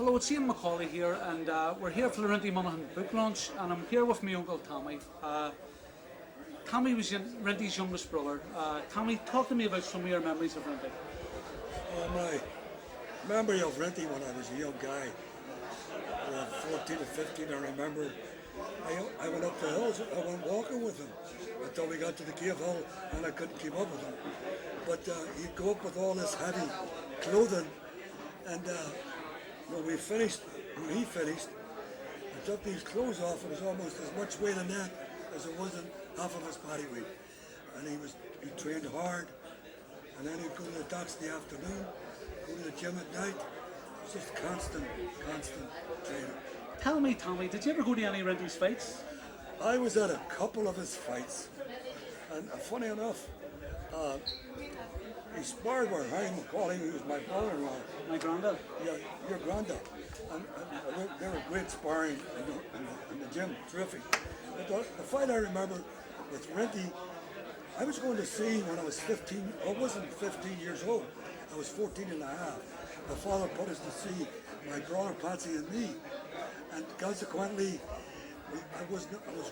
Hello, it's Ian McAuley here, and we're here for the Rinty Monaghan book launch, and I'm here with my uncle Tommy. Tommy was Rinty's youngest brother. Tommy, talk to me about some of your memories of Rinty. My memory of Rinty when I was a young guy, around 14 or 15, I remember I went up the hills, I went walking with him until we got to the cave hill and I couldn't keep up with him. But he'd go up with all this heavy clothing, and when he finished, I took these clothes off. It was almost as much weight on that as it was in half of his body weight. And he trained hard, and then he'd go to the docks in the afternoon, go to the gym at night. It's just constant training. Tell me, Tommy, did you ever go to any Rinty's fights? I was at a couple of his fights, and funny enough, he sparred with Harry McAuley, who was my brother-in-law. My granddad? Yeah, your granddad. And they were great sparring in the gym, terrific. But the fight I remember with Rinty, I was going to see when I was 15, I wasn't 15 years old, I was 14 and a half. My father put us to see my brother Patsy and me, and consequently, I was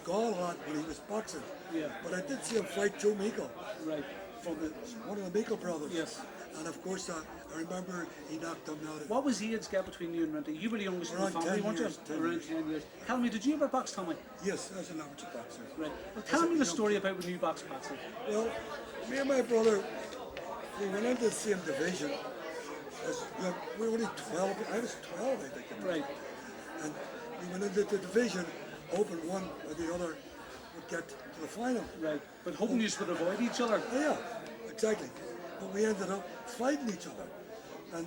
gone a lot when he was boxing. Yeah. But I did see him fight Joe Meikle. Right. From one of the Meikle brothers. Yes. And of course, I remember he knocked him out. What was the age gap between you and Rinty? You were the youngest in the Around family, 10 weren't you? years, 10 Around years. 10 years. Tell me, did you ever box Tommy? Yes, as an amateur boxer. Right. Well, tell me the story about when you boxed Patsy. Well, me and my brother, we went into the same division. We were only 12. I was 12, I think. Right. And we went into the division, hoping one or the other would get to the final. Right. But hoping you would avoid each other. Yeah, exactly. But we ended up fighting each other. And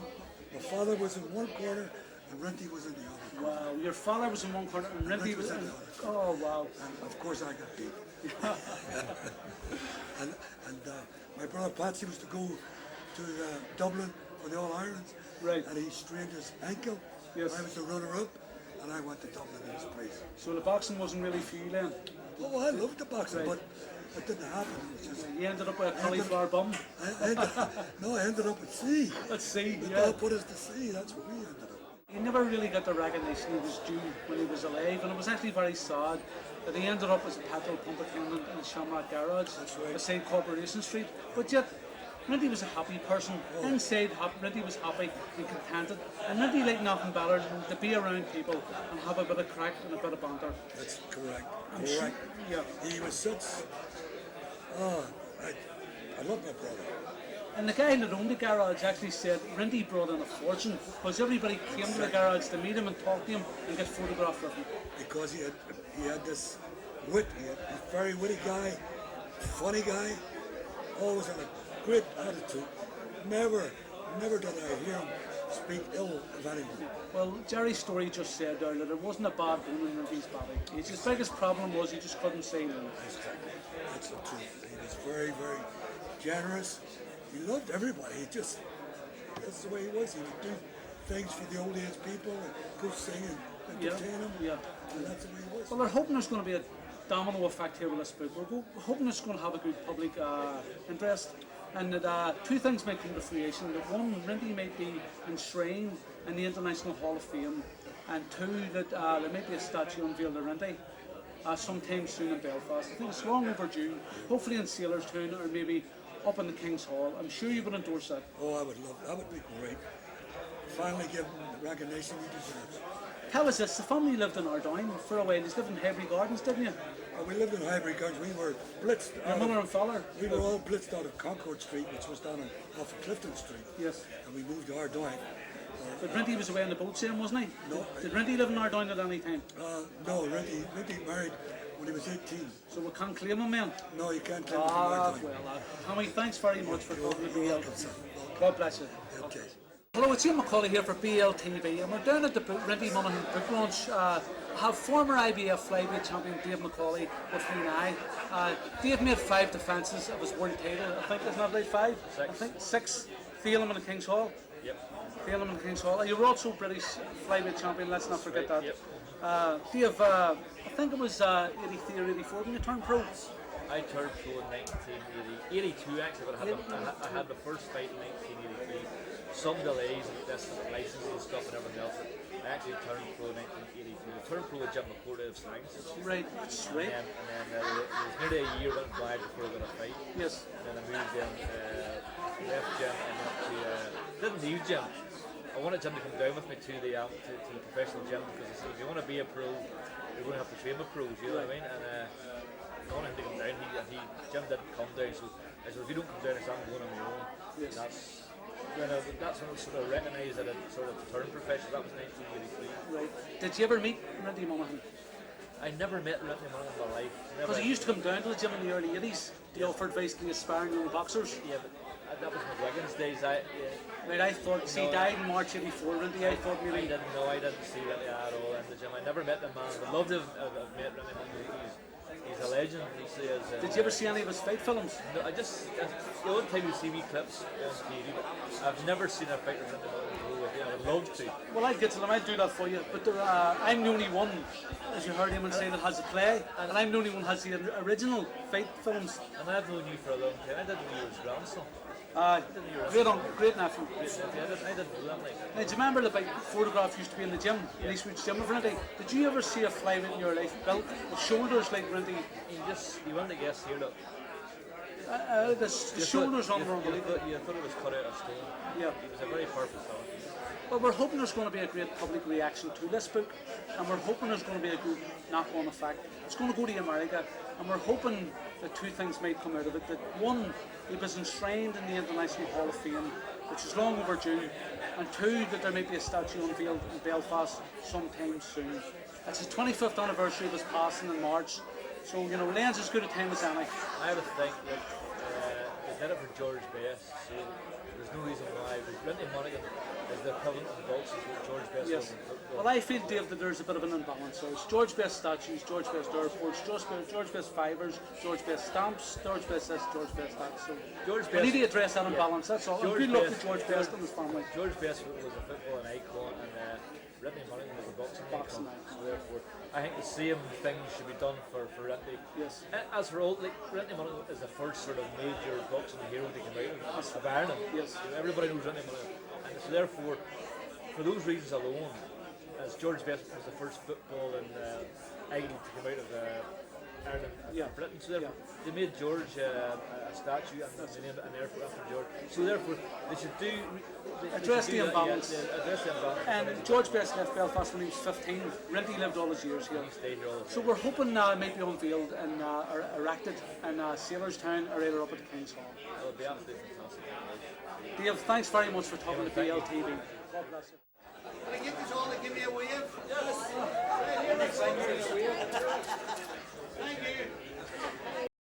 my father was in one corner and Rinty was in the other. Wow. Your father was in one corner and Rinty was in the the other. Oh, wow. And of course I got beat. and my brother Patsy was to go to Dublin for the All-Irelands. Right. And he strained his ankle. Yes. I was the runner-up and I went to Dublin in his place. So the boxing wasn't really for you then? Oh, I loved the boxing, Right. but it didn't happen. It was just, You ended up with a cauliflower bum? I ended up at sea. Let's see, The yeah. dog put us to sea, that's where we ended up. He never really got the recognition he was due when he was alive, and it was actually very sad that he ended up as a petrol pump attendant in the Shamrock Garage right. beside Corporation Street. But yet, Rinty was a happy person. Inside, Rinty was happy and contented, and Rinty liked nothing better than to be around people and have a bit of crack and a bit of banter. That's correct. I'm sure- Correct. yeah. He was such. I love my brother. And the guy that owned the garage actually said Rinty brought in a fortune because everybody came to the garage to meet him and talk to him and get photographed with him. Because he had this wit. He had a very witty guy, funny guy, always in a great attitude. Never did I hear him speak ill of anyone. Well, Jerry's story just said there that it wasn't a bad bone in Rinty's body. His biggest problem was he just couldn't say no. Exactly. That's the truth. He was very generous. He loved everybody. That's the way he was. He would do things for the old age people and go sing and entertain them. Yeah. And that's the way he was. Well, we're hoping there's going to be a domino effect here with this book. We're hoping it's going to have a good public interest, and that two things might come to fruition. That one, Rinty might be enshrined in the International Hall of Fame, and two, that there might be a statue unveiled of Rinty sometime soon in Belfast. I think it's long overdue, hopefully in Sailorstown or maybe up in the King's Hall. I'm sure you would endorse that. Oh, I would love it. That would be great. Finally give him the recognition he deserves. Tell us this, the family lived in Ardoyne for a while. You lived in Highbury Gardens, didn't you? We lived in Highbury Gardens. We were blitzed. Your mother and father? We were all blitzed out of Concord Street, which was down off of Clifton Street. Yes. And we moved to Ardoyne. But Rinty was away on the boat sailing, wasn't he? No. Did Rinty live in Ardoyne at any time? No, Rinty married when he was 18. So we can't claim him then? No, you can't claim him from Ah, Ardoyne. well, Tommy, thanks very much for talking to You're me. welcome, sir. God bless you. Okay. Hello, it's Ian McAuley here for BLTV, and we're down at the Rinty Monaghan book launch. I have former IBF flyweight champion Dave McAuley with me now. Dave made 5 defences of his world title. I think, isn't that right? 5? 6. I think 6. Theelum in the King's Hall. Yep. Theelum in the King's Hall. You were also British flyweight champion, let's not forget that. Yep. Dave, I think it was 83 or 84 when you turned pro. I turned pro in 1982 actually, but I had the first fight in 1983. Some delays and this licensing stuff and everything else. actually turned pro in 1982. I turned pro with Jim McAuley of Slangs. Right, that's right. And then there was nearly a year went by before I got a fight. Yes. And then I moved in, left gym and went to, didn't leave gym. I wanted Jim to come down with me to the professional gym because I said, if you want to be a pro, you're going to have to train with pros, you know what I mean? And I wanted him to come down. Jim didn't come down, so I said, if you don't come down, I said, I'm going on my own. Yes. That's when I sort of recognised that I'd sort of turned professional. That was 1983. Right. Did you ever meet Rinty Monaghan? I never met Rinty Monaghan in my life. Because he used to come down to the gym in the early 80s to offer advice to the aspiring young boxers. Yeah, but that was McGuigan's days. Right, I thought, he died in March '84, Rinty. I thought maybe. I didn't see Rinty at all in the gym. I never met the man. I'd love to have met Rinty Monaghan. He's a legend. Did you ever see any of his fight films? No, the only time you see me clips on TV, but I've never seen a fighter Rinty Monaghan. I would love to. Well, I'd get to them, I'd do that for you. But I'm the only one, as you heard him say, that has a play, and I'm the only one that has the original fight films. And I've known you for a long time. I didn't know you were his grandson. Great nephew. I didn't know that. Like. Now, do you remember the big photograph used to be in the gym, in Eastwood's gym of Rinty? Did you ever see a flyweight in your life built with shoulders like Rinty? You wouldn't guess here, look. The shoulders on were unbelievable. You thought it was cut out of stone. Yeah. He was a very perfect fellow. Well, we're hoping there's going to be a great public reaction to this book, and we're hoping there's going to be a good knock-on effect. It's going to go to America, and we're hoping that two things might come out of it. That one, he was enshrined in the International Hall of Fame, which is long overdue, and two, that there might be a statue unveiled in Belfast sometime soon. It's his 25th anniversary of his passing in March, so Lane's as good a time as any. I would think that they did it for George Best, so there's no reason why. But Rinty Monaghan is the equivalent of the boxers what George Best was in football. Well, I feel, Dave, that there's a bit of an imbalance. So it's George Best statues, George Best airports, George Best fivers, George Best stamps, George Best this, George Best that. So we need to address that imbalance, that's all. And good luck to George Best and his family. George Best was a footballing icon, and Rinty Monaghan was a boxing icon. So therefore, I think the same thing should be done for Rinty. Yes. As for all, Rinty Monaghan is the first sort of major boxing hero to come out of Ireland. Yes. Everybody knows Rinty Monaghan. And so therefore, for those reasons alone, as George Best was the first football and idol to come out of Ireland, Britain, so therefore they made George a statue and they named an airport after George. So therefore, they should address the imbalance. Address the imbalance. And George Best left Belfast when he was 15. Rinty lived all his years here. He stayed here all the time. So we're hoping it might be unveiled and erected in Sailorstown or either up at the King's Hall. That would be absolutely fantastic. Dave, thanks very much for talking to BLTV. God bless you. Can I get this all to give me a wave? Yes.